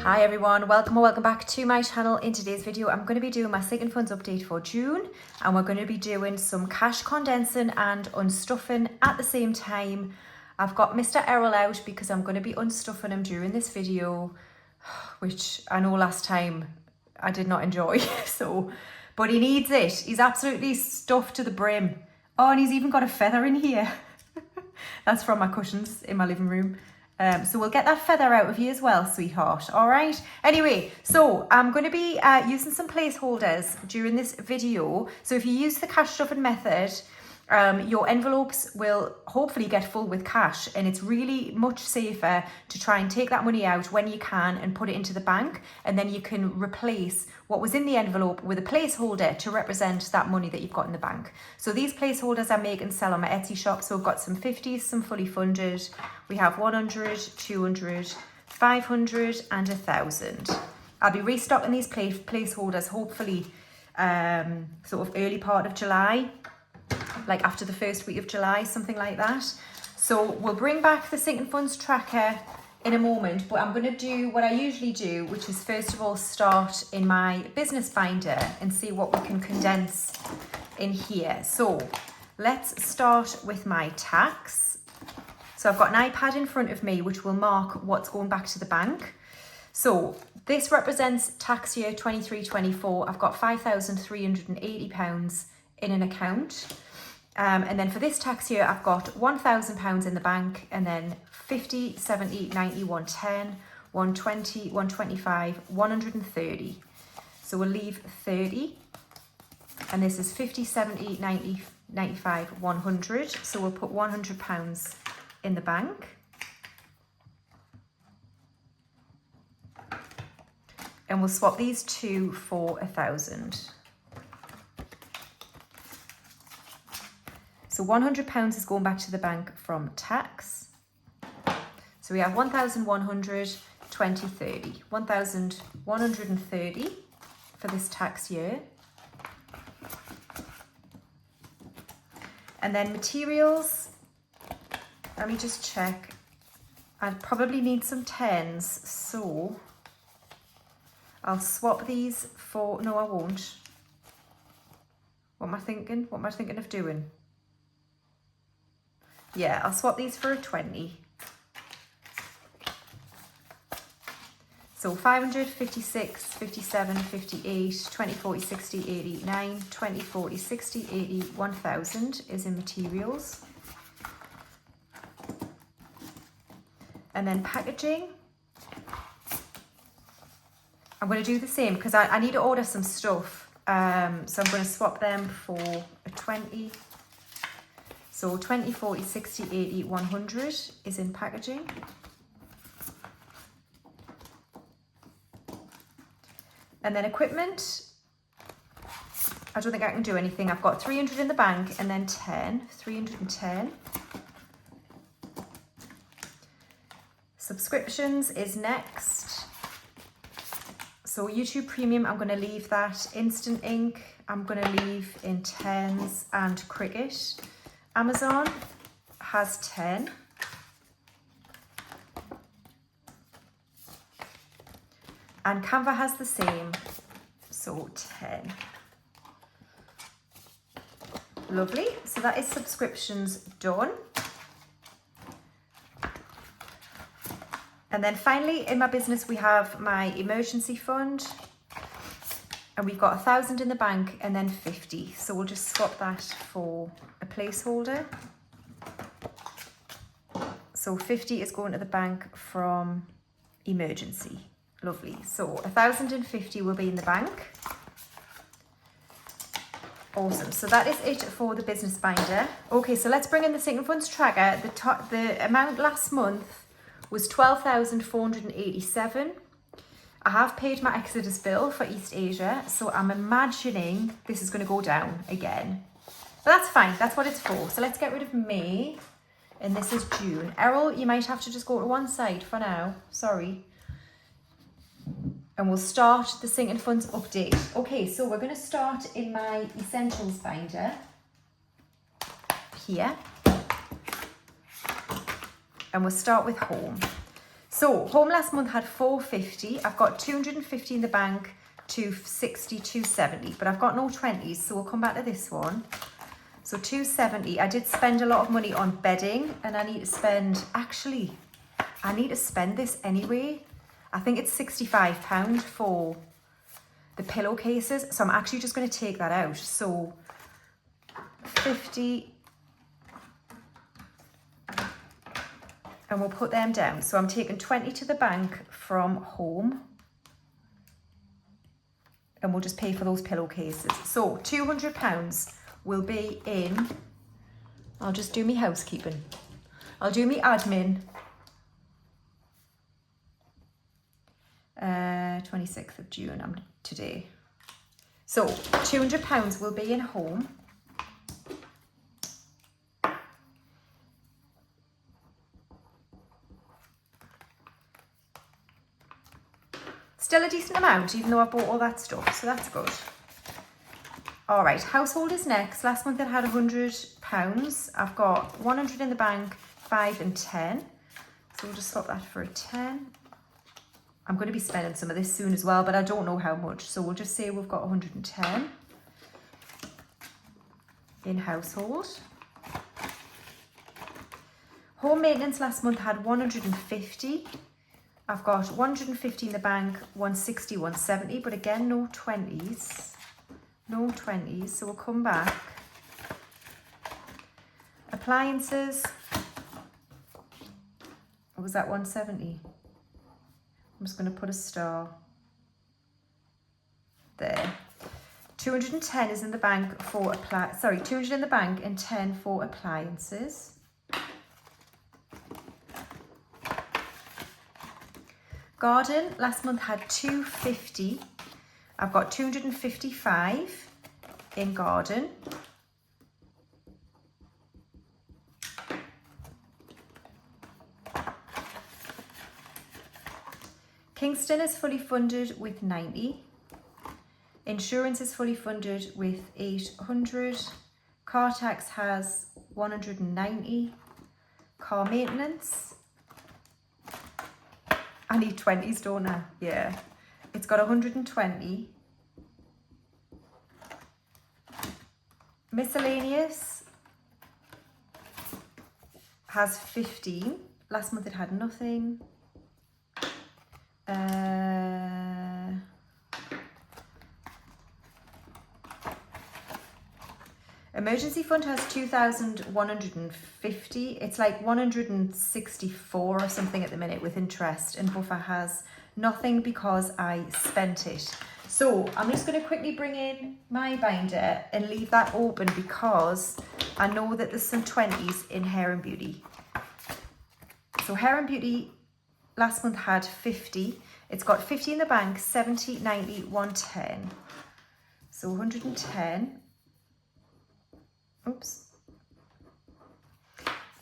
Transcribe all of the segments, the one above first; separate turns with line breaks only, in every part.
Hi everyone, welcome or welcome back to my channel. In today's video I'm going to be doing my sinking funds update for June, and we're going to be doing some cash condensing and unstuffing at the same time. I've got Mr. Errol out because I'm going to be unstuffing him during this video, which I know last time I did not enjoy. But he needs it. He's absolutely stuffed to the brim. Oh, and he's even got a feather in here. That's from my cushions in my living room. So we'll get that feather out of you as well, sweetheart. All right. Anyway, so I'm going to be using some placeholders during this video. So if you use the cash stuffing method, your envelopes will hopefully get full with cash, and it's really much safer to try and take that money out when you can and put it into the bank, and then you can replace what was in the envelope with a placeholder to represent that money that you've got in the bank. So these placeholders I make and sell on my Etsy shop. So we've got some 50s, some fully funded. We have 100, 200, 500 and 1,000. I'll be restocking these placeholders hopefully sort of early part of July, like after the first week of July, something like that. So we'll bring back the sinking funds tracker in a moment, but I'm going to do what I usually do, which is first of all start in my business binder and see what we can condense in here. So let's start with my tax. So I've got an iPad in front of me which will mark what's going back to the bank. So this represents tax year 23-24. I've got £5,380 in an account. And then for this tax year, I've got £1,000 in the bank, and then 50, 70, 90, 110, 120, 125, 130. So we'll leave 30. And this is 50, 70, 90, 95, 100. So we'll put £100 in the bank. And we'll swap these two for 1,000. So £100 is going back to the bank from tax. So we have 1,100, 20, 30. 1,130 for this tax year. And then materials, let me just check. I'd probably need some 10s, so I'll swap these for, no I won't. What am I thinking? What am I thinking of doing? Yeah, I'll swap these for a 20. So 500, 56, 57, 58, 20, 40, 60, 80, 9, 20, 40, 60, 80, 1,000 is in materials. And then packaging. I'm going to do the same because I need to order some stuff. So I'm going to swap them for a 20. So 20, 40, 60, 80, 100 is in packaging. And then equipment, I don't think I can do anything. I've got 300 in the bank and then 10, 310. Subscriptions is next. So YouTube Premium, I'm going to leave that. Instant Ink, I'm going to leave in 10s, and Cricut. Amazon has 10. And Canva has the same, so 10. Lovely, so that is subscriptions done. And then finally in my business we have my emergency fund, and we've got 1,000 in the bank and then 50. So we'll just swap that for a placeholder. So 50 is going to the bank from emergency. Lovely. So 1,050 will be in the bank. Awesome. So that is it for the business binder. Okay, so let's bring in the sinking funds tracker. The amount last month was 12,487. I have paid my Exodus bill for East Asia, so I'm imagining this is going to go down again. But that's fine, that's what it's for. So let's get rid of May, and this is June. Errol, you might have to just go to one side for now, sorry. And we'll start the sinking funds update. Okay, so we're going to start in my essentials binder here. And we'll start with home. So home last month had 450. I've got 250 in the bank, 260, 270, but I've got no 20s, so we'll come back to this one. So 270. I did spend a lot of money on bedding, and I need to spend, actually, I need to spend this anyway. I think it's £65 for the pillowcases, so I'm actually just going to take that out. So 50, and we'll put them down. So I'm taking 20 to the bank from home, and we'll just pay for those pillowcases. So £200 will be in, I'll just do me housekeeping. I'll do me admin. 26th of June, I'm today. So £200 will be in home. Still a decent amount, even though I bought all that stuff, so that's good. All right, household is next. Last month it had £100. I've got 100 in the bank, 5 and 10. So we'll just swap that for a 10. I'm going to be spending some of this soon as well, but I don't know how much. So we'll just say we've got 110 in household. Home maintenance last month had 150. I've got 150 in the bank, 160, 170, but again, no 20s. No 20s, so we'll come back. Appliances. What was that, 170? I'm just going to put a star there. 210 is in the bank for 200 in the bank and 10 for appliances. Garden last month had 250. I've got 255 in garden. Kingston is fully funded with 90. Insurance is fully funded with 800. Car tax has 190. Car maintenance. I need 20s, don't I? Yeah. It's got 120. Miscellaneous has 15. Last month it had nothing. Emergency fund has 2,150. It's like 164 or something at the minute with interest, and buffer has nothing because I spent it. So I'm just going to quickly bring in my binder and leave that open because I know that there's some 20s in Hair and Beauty. So Hair and Beauty last month had 50. It's got 50 in the bank, 70, 90, 110. So 110. Oops.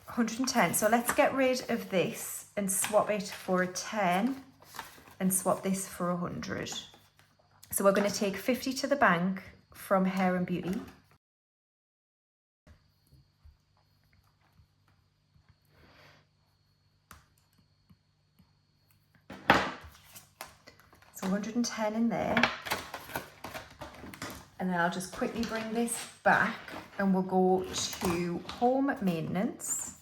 110. So let's get rid of this and swap it for a 10 and swap this for 100. So we're going to take 50 to the bank from Hair and Beauty. So 110 in there. And then I'll just quickly bring this back and we'll go to home maintenance.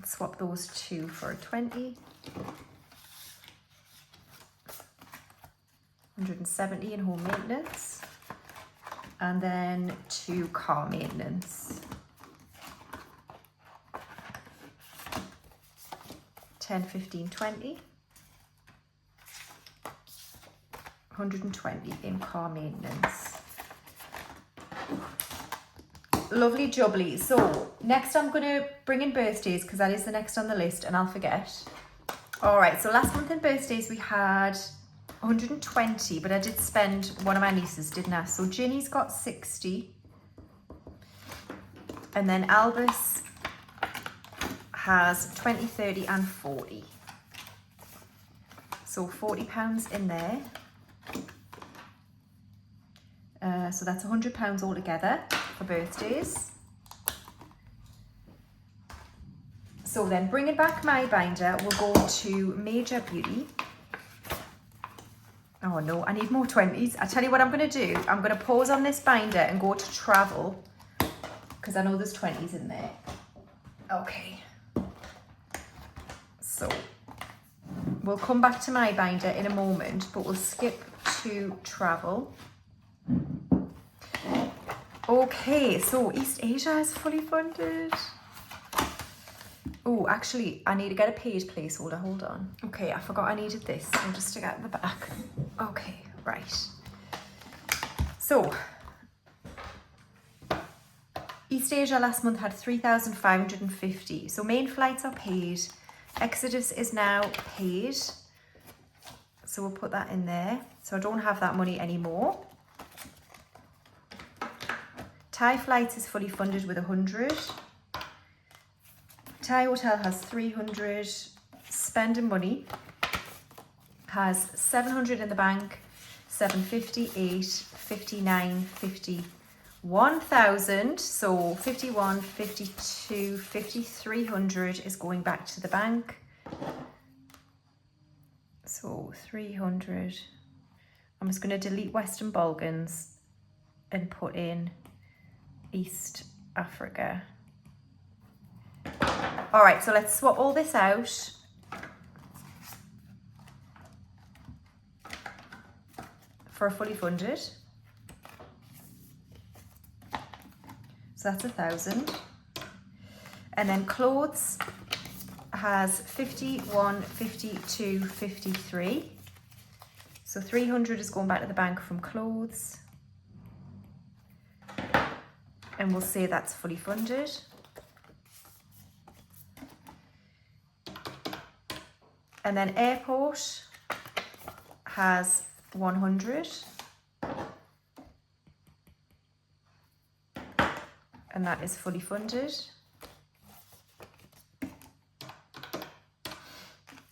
Swap those two for a 20. 170 in home maintenance. And then to car maintenance. 10, 15, 20. 120 in car maintenance. Lovely jubbly. So next I'm going to bring in birthdays because that is the next on the list and I'll forget. All right, so last month in birthdays we had 120, but I did spend one of my nieces, didn't I? So Ginny's got 60. And then Albus has 20, 30 and 40. So £40 in there. So that's £100 altogether for birthdays. So then bringing back my binder, we'll go to Major Beauty. Oh no, I need more 20s. I tell you what I'm going to do. I'm going to pause on this binder and go to Travel because I know there's 20s in there. Okay. So we'll come back to my binder in a moment, but we'll skip to Travel. Okay, so East Asia is fully funded. Oh, actually, I need to get a page placeholder. Hold on. Okay, I forgot I needed this. I'll just stick it at the back. Okay, right. So, East Asia last month had 3,550. So main flights are paid. Exodus is now paid. So we'll put that in there. So I don't have that money anymore. Thai flights is fully funded with 100. Thai hotel has 300. Spending money has 700 in the bank, 758, 59, 50, 1,000. So 51, 52, 5,300 is going back to the bank. So 300. I'm just going to delete Western Balkans and put in East Africa. All right, so let's swap all this out. For a fully funded. So that's 1,000. And then clothes has 51, 52, 53. So 300 is going back to the bank from clothes. And we'll say that's fully funded. And then airport has 100. And that is fully funded.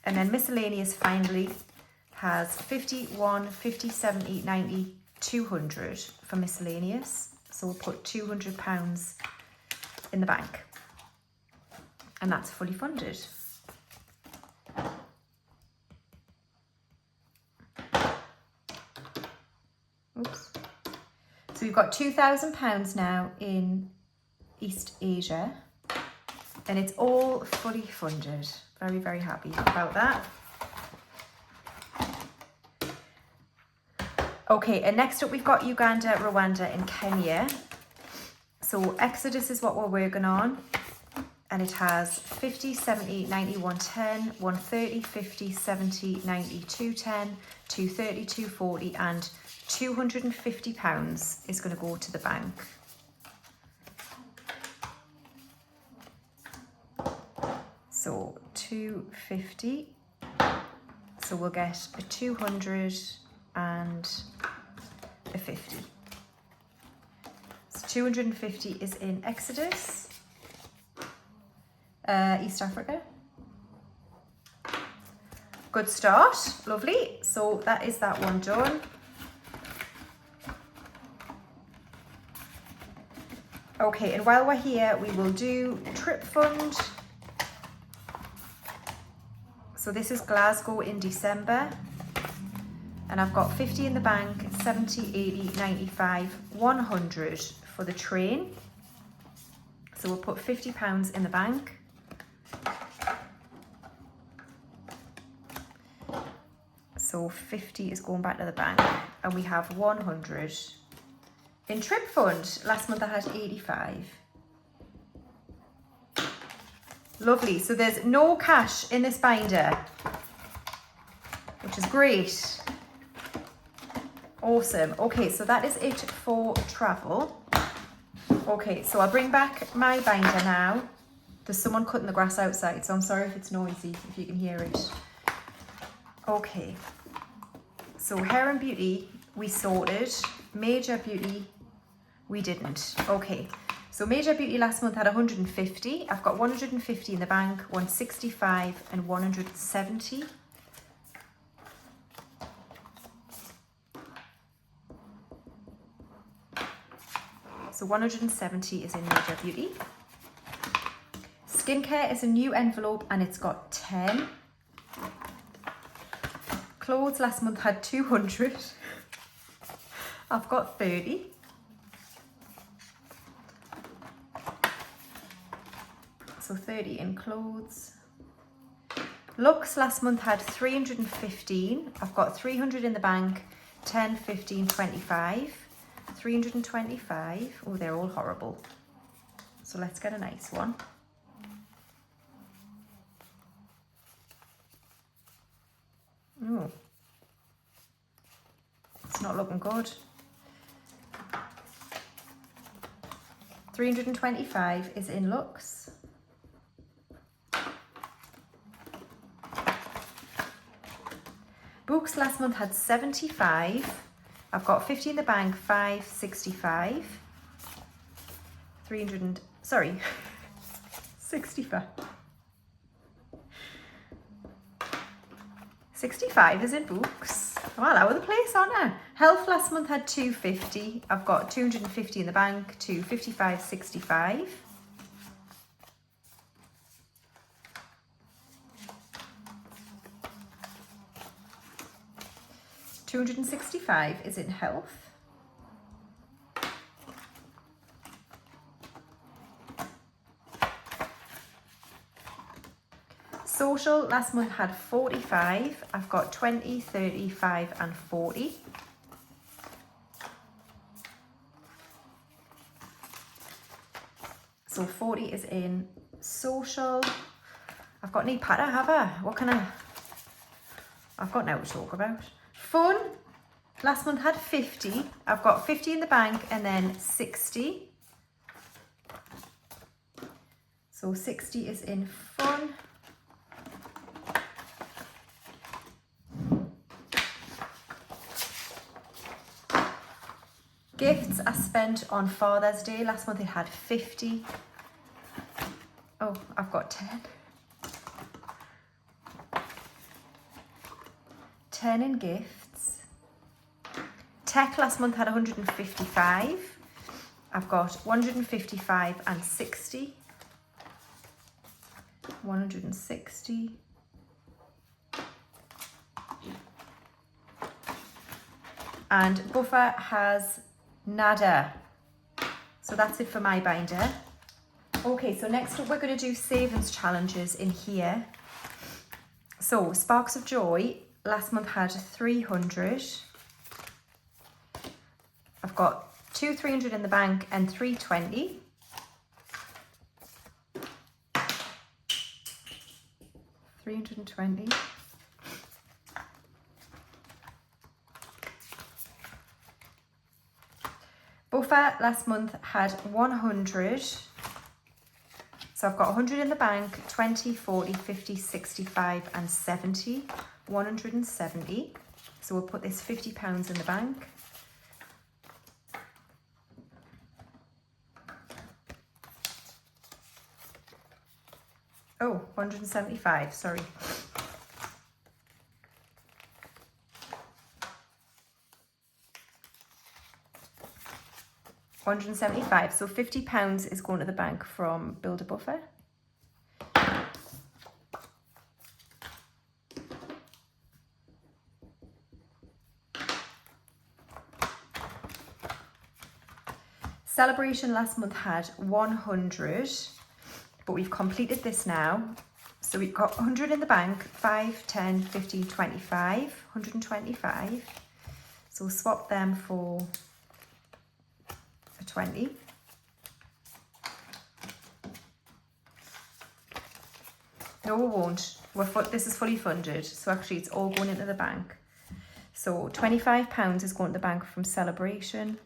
And then miscellaneous finally has 51, 50, 70, 90, 200 for miscellaneous. So we'll put £200 in the bank. And that's fully funded. Oops. So we've got £2,000 now in East Asia. And it's all fully funded. Very, very happy about that. Okay, and next up we've got Uganda, Rwanda and Kenya. So Exodus is what we're working on. And it has 50, 70, 90, 110, 130, 50, 70, 90, 210, 230, 240 and £250 is going to go to the bank. So 250. So we'll get a 200 and a 50. So 250 is in Exodus, East Africa. Good start, lovely. So that is that one done. Okay, and while we're here, we will do trip fund. So this is Glasgow in December. And I've got 50 in the bank, 70, 80, 95, 100 for the train. So we'll put £50 in the bank. So 50 is going back to the bank. And we have 100 in trip fund. Last month I had 85. Lovely. So there's no cash in this binder, which is great. Awesome. Okay, so that is it for travel. Okay, so I'll bring back my binder now. There's someone cutting the grass outside, so I'm sorry if it's noisy, if you can hear it. Okay, so hair and beauty we sorted. Major beauty we didn't. Okay, so major beauty last month had 150. I've got 150 in the bank, 165 and 170. So 170 is in Major Beauty. Skincare is a new envelope and it's got 10. Clothes last month had 200. I've got 30. So 30 in clothes. Looks last month had 315. I've got 300 in the bank, 10, 15, 25. 325. Oh, they're all horrible. So let's get a nice one. Oh, it's not looking good. 325 is in Lux. Books last month had 75. I've got 50 in the bank, 5, 65. 65. 65 is in Books. I'm all over the place, aren't I? Health last month had 250. I've got 250 in the bank, 255, 65. $265 is in Health. Social last month had 45. I've got 20, 35 and 40. So 40 is in Social. I've got any patter, have I? What can I've got now to talk about. Fun last month had 50. I've got 50 in the bank and then 60. So 60 is in Fun. Gifts I spent on Father's Day. Last month it had 50. Oh, I've got 10. 10 in gifts. Tech last month had 155. I've got 155 and 60. 160. And Buffer has nada. So that's it for my binder. Okay, so next up we're going to do savings challenges in here. So Sparks of Joy last month had 300. I've got 300 in the bank and 320. $320. Buffer last month had 100. So I've got 100 in the bank, 20, 40, 50, 65 and 70. 170. So we'll put this £50 in the bank. Oh, 175, sorry. £175, so £50 is going to the bank from Build a Buffer. Celebration last month had 100, but we've completed this now. So we've got 100 in the bank, 5, 10, 15, 25, 125. So we'll swap them for 20. No, we won't. This is fully funded, so actually it's all going into the bank. So £25 is going to the bank from Celebration,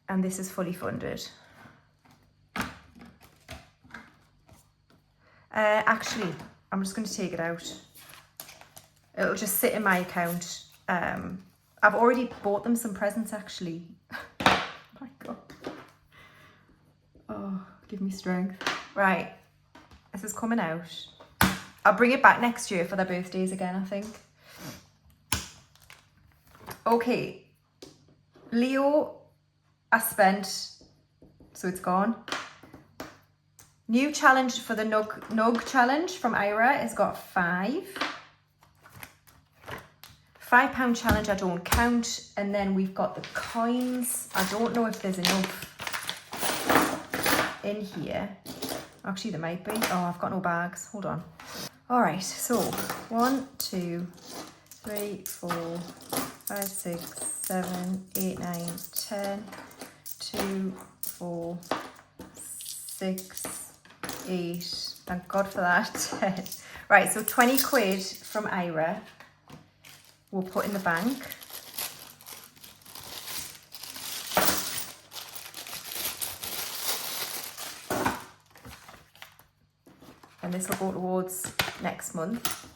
and this is fully funded. Actually, I'm just going to take it out. It'll just sit in my account. I've already bought them some presents, actually. My God. Oh, give me strength. Right, this is coming out. I'll bring it back next year for their birthdays again, I think. Okay, Leo, I spent, so it's gone, New challenge for the Nug challenge from Ira has got 5. £5 challenge, I don't count. And then we've got the coins. I don't know if there's enough in here. Actually, there might be. Oh, I've got no bags. Hold on. All right, so 1, 2, 3, 4, 5, 6, 7, 8, 9, 10, 2, 4, 6, 8. Thank God for that. 10. Right, so 20 quid from Ira. We'll put in the bank. And this will go towards next month.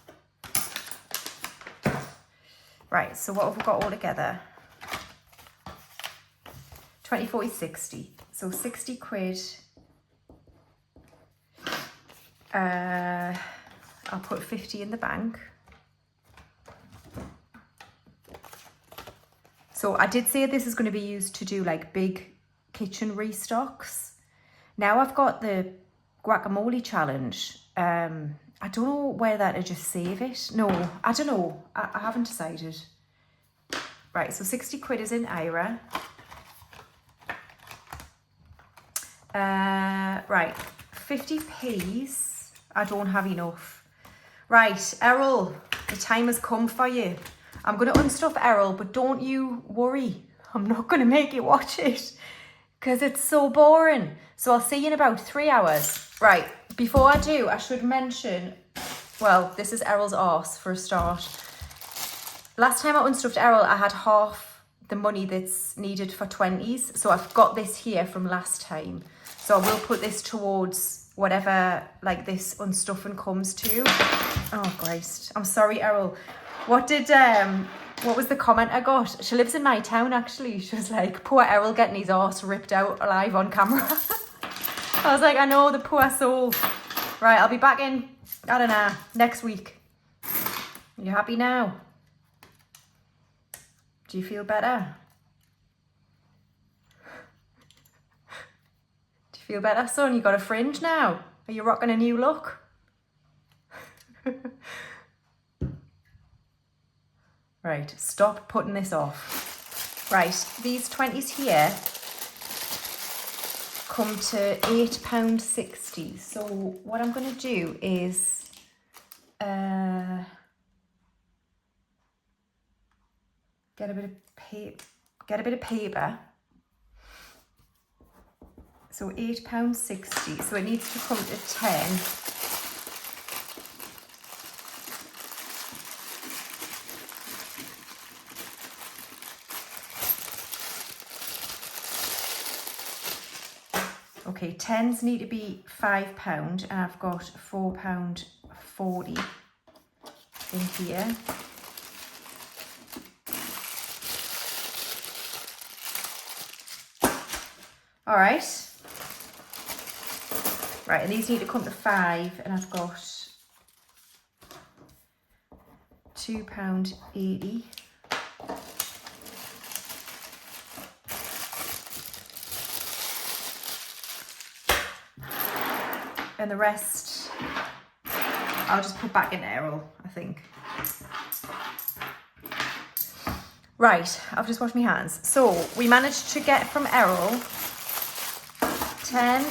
Right, so what have we got all together? 20, 40, 60. So 60 quid. I'll put 50 in the bank. So I did say this is going to be used to do like big kitchen restocks. Now I've got the guacamole challenge. I don't know whether to just save it. No, I don't know. I haven't decided. Right, so 60 quid is in Ira. Right, 50p's. I don't have enough. Right, Errol, the time has come for you. I'm going to unstuff Errol, but don't you worry. I'm not going to make you watch it because it's so boring. So I'll see you in about 3 hours. Right, before I do, I should mention, well, this is Errol's arse for a start. Last time I unstuffed Errol, I had half the money that's needed for 20s. So I've got this here from last time. So I will put this towards whatever like this unstuffing comes to. Oh, Christ. I'm sorry, Errol. What was the comment I got? She lives in my town, actually. She was like, poor Errol getting his arse ripped out live on camera. I was like, I know, the poor soul. Right, I'll be back in, I don't know, next week. You happy now? Do you feel better? Do you feel better, son? You got a fringe now? Are you rocking a new look? Right, stop putting this off. Right, these 20s here come to £8.60. So what I'm going to do is get a bit of paper. So £8.60. So it needs to come to 10. Okay, 10s need to be £5, and I've got £4.40 in here. All right. Right, and these need to come to 5, and I've got £2.80. And the rest, I'll just put back in Errol, I think. Right, I've just washed my hands. So we managed to get from Errol 10,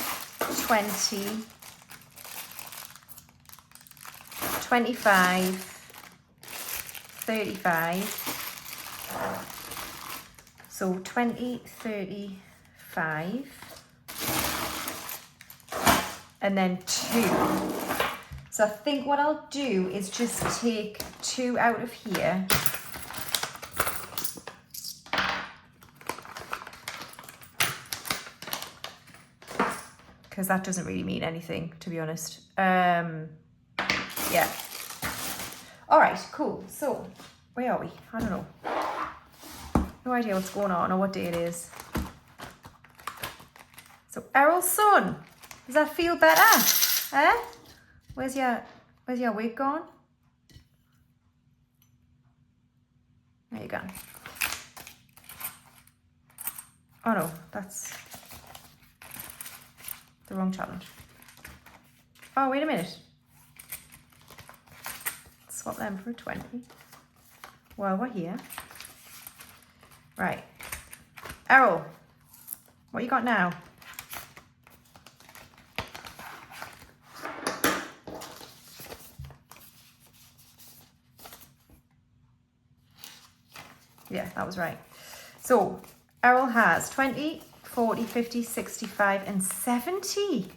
20, 25, 35. So 20, 35. And then 2. So I think what I'll do is just take 2 out of here. Because that doesn't really mean anything, to be honest. Yeah. All right, cool. So where are we? I don't know. No idea what's going on or what day it is. So Errol's son. Does that feel better? Eh? Where's your wig gone? There you go. Oh no, that's the wrong challenge. Oh, wait a minute. Swap them for a 20. Well, we're here. Right. Errol, what you got now? Yeah, that was right. So, Errol has 20, 40, 50, 65 and 70.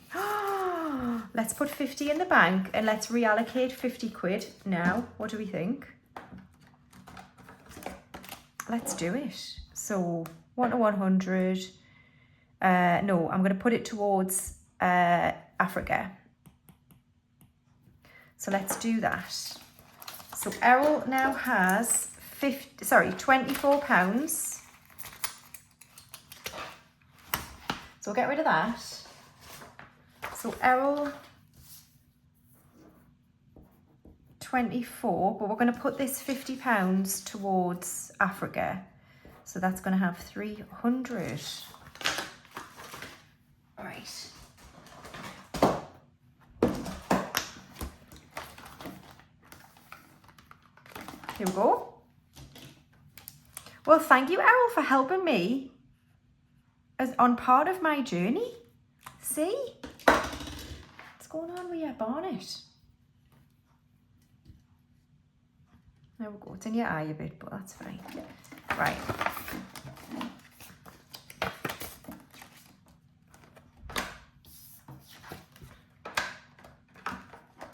Let's put 50 in the bank and let's reallocate 50 quid now. What do we think? Let's do it. So 1 to 100. No, I'm going to put it towards Africa. So let's do that. So Errol now has 24 pounds. So we'll get rid of that. So Errol, 24, but we're going to put this 50 pounds towards Africa. So that's going to have 300. All right. Here we go. Well, thank you, Errol, for helping me on part of my journey. See? What's going on with your bonnet? There we go. It's in your eye a bit, but that's fine. Right.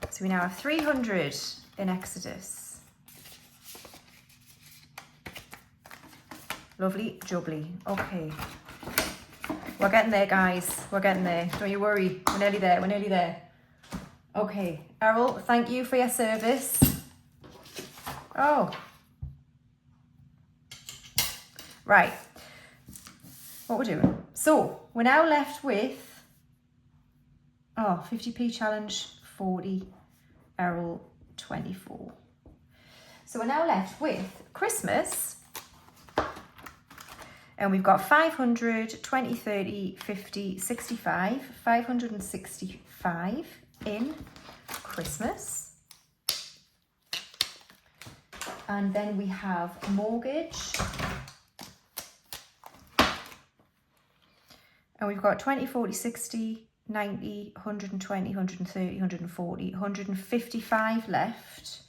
So we now have 300 in Exodus. Lovely jubbly. Okay. We're getting there, guys. We're getting there. Don't you worry. We're nearly there. We're nearly there. Okay. Errol, thank you for your service. Oh. Right. What we're doing. So, we're now left with 50p challenge, 40, Errol, 24. So we're now left with Christmas. And we've got 500, 20, 30, 50, 65, 565 in Christmas. And then we have mortgage. And we've got 20, 40, 60, 90, 120, 130, 140, 155 left.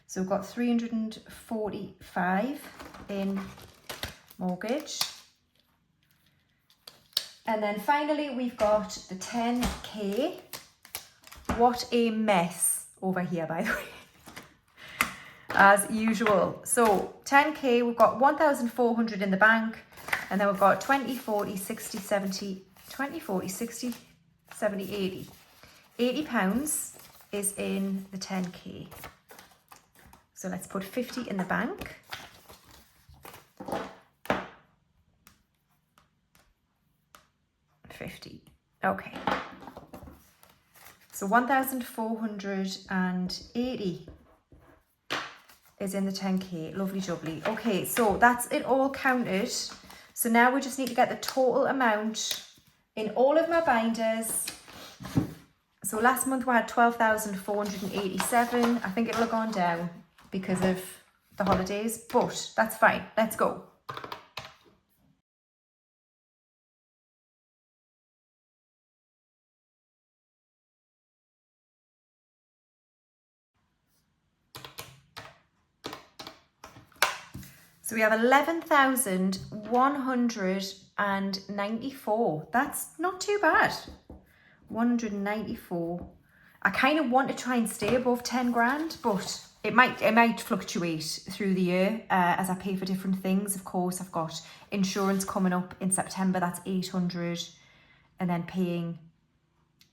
So we've got 345 in mortgage. And then finally, we've got the 10k. What a mess over here, by the way. As usual. So 10k, we've got 1,400 in the bank. And then we've got 20, 40, 60, 70, 20, 40, 60, 70, 80. 80 pounds is in the 10k. So let's put 50 in the bank. Okay. So 1,480 is in the 10k. Lovely jubbly. Okay, so that's it all counted. So now we just need to get the total amount in all of my binders. So last month we had 12,487. I think it'll have gone down because of the holidays, but that's fine. Let's go. So we have 11,194. That's not too bad. 194. I kind of want to try and stay above 10 grand, but it might fluctuate through the year as I pay for different things. Of course, I've got insurance coming up in September. That's 800, and then paying.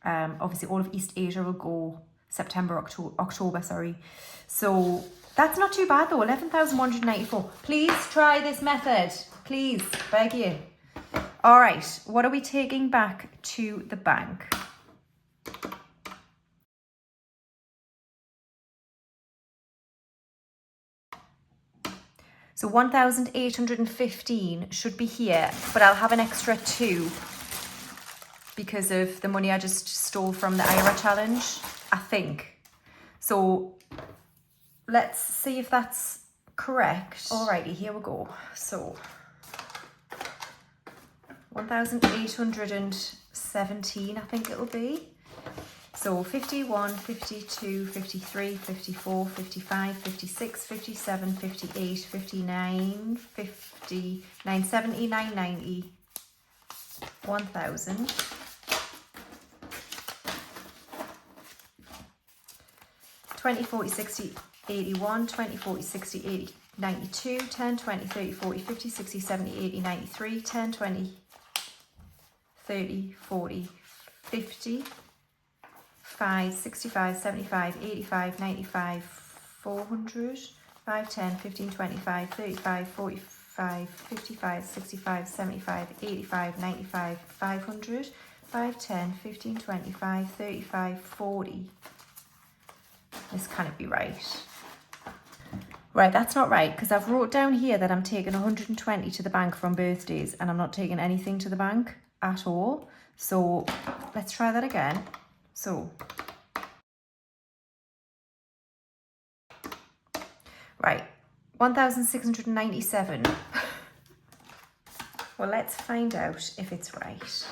Obviously, all of East Asia will go September, October. Sorry. So that's not too bad though. 11,194. Please try this method. Please, beg you. All right. What are we taking back to the bank? So 1,815 should be here, but I'll have an extra 2 because of the money I just stole from the IRA challenge. I think. So let's see if that's correct. Alrighty, here we go. So 1,817, I think it'll be. So 51, 52, 53, 54, 55, 56, 57, 58, 59, 50, 970, 990, 1,000. 20, 40, 60, 81, 20, 40, 60, 80, 92, 10, 20, 30, 40, 50, 60, 70, 80, 93, 10, 20, 30, 40, 50, 5, 65, 75, 85, 95, 400, 5, 10, 15, 25, 35, 45, 55, 65, 75, 85, 95, 500, 5, 10, 15, 25, 35, 40. This can't be right. Right, that's not right, because I've wrote down here that I'm taking 120 to the bank from birthdays and I'm not taking anything to the bank at all. So let's try that again. So, right, 1,697. Well, let's find out if it's right.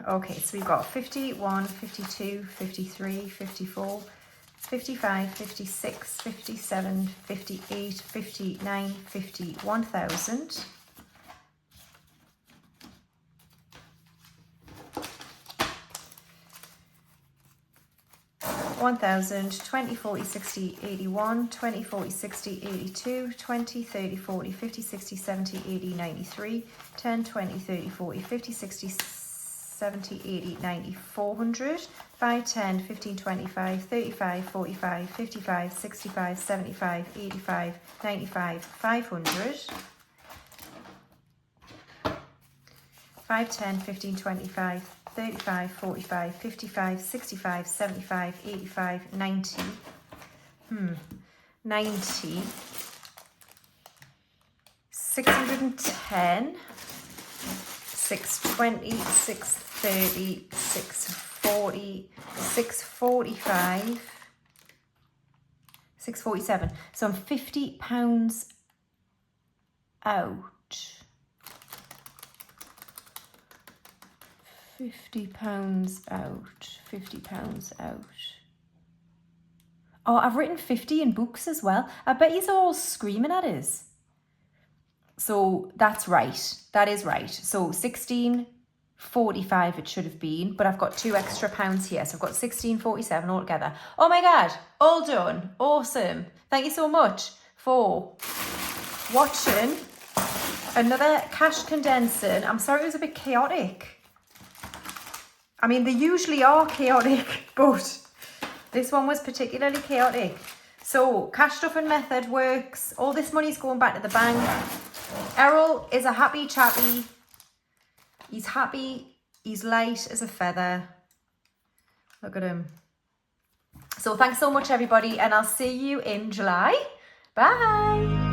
Okay, so we've got 51, 52, 53, 54, 55, 56, 57, 58, 59, 50, 1,000. $1,000, 20, 40, 60, 81, 20, 40, 60, 82, 20, 30, 40, 50, 60, 70, 80, 93, 10, 20, 30, 40, 50, 60, 70, 80, 90, 400, 5, 10, 15, 25, 35, 45, 55, 65, 75, 85, 95, 500, 5, 10, 15, 25, 35, 45, 55, 65, 75, 85, 90, 90, 610, 620, 630, 640, 645, 647. So I'm £50 out. £50 out, £50 out. Oh, I've written 50 in books as well. I bet you're all screaming at us. So that's right. That is right. So 16.45 it should have been, but I've got 2 extra pounds here. So I've got 16.47 altogether. Oh my God, all done. Awesome. Thank you so much for watching another cash condensing. I'm sorry it was a bit chaotic. I mean, they usually are chaotic, but this one was particularly chaotic. So, cash stuffing method works. All this money's going back to the bank. Errol is a happy chappy. He's happy. He's light as a feather. Look at him. So, thanks so much, everybody, and I'll see you in July. Bye.